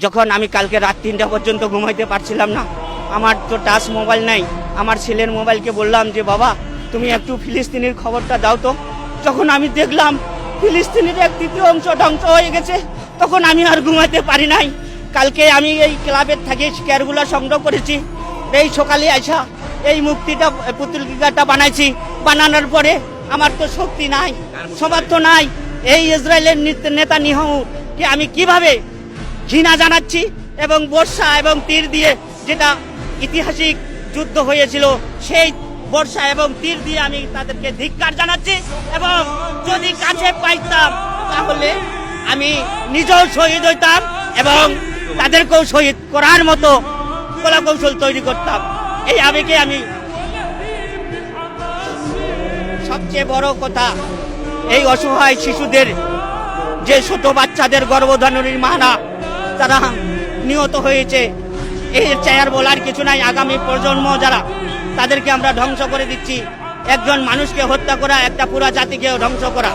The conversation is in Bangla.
যখন আমি কালকে রাত 3টা পর্যন্ত ঘুমাইতে পারছিলাম না, আমার তো টাচ মোবাইল নাই, আমার ছেলের মোবাইলকে বললাম যে বাবা তুমি একটু ফিলিস্তিনের খবরটা দাও তো। যখন আমি দেখলাম ফিলিস্তিনের 1/3 অংশ ধ্বংস হয়ে গেছে, তখন আমি আর ঘুমাইতে পারি নাই। কালকে আমি এই ক্লাবের থেকে শেয়ারগুলো সংগ্রহ করেছি, এই সকালে আইসা এই মুক্তিটা পত্রিকাটা বানাইছি। বানানোর পরে আমার তো শক্তি নাই, সমর্থ নাই। এই ইসরায়েলের নেতানিয়াহুকে আমি কিভাবে ঘৃণা জানাচ্ছি, এবং বর্ষা এবং তীর দিয়ে, যেটা ঐতিহাসিক যুদ্ধ হয়েছিল, সেই বর্ষা এবং তীর দিয়ে আমি তাদেরকে ধিক্কার জানাচ্ছি। এবং যদি কাছে পাইতাম তাহলে আমি নিজেও শহীদ হইতাম এবং তাদেরকেও শহীদ করার মতো কলাকৌশল তৈরি করতাম। এই আবেগে আমি, সবচেয়ে বড় কথা, এই অসহায় শিশুদের, যে ছোট বাচ্চাদের গর্ভধারণের মানা তারা নিহত হয়েছে, এর চেয়ার বলার কিছু নাই। আগামী প্রজন্ম যারা, তাদেরকে আমরা ধ্বংস করে দিচ্ছি। একজন মানুষকে হত্যা করা একটা পুরা জাতিকে ধ্বংস করা।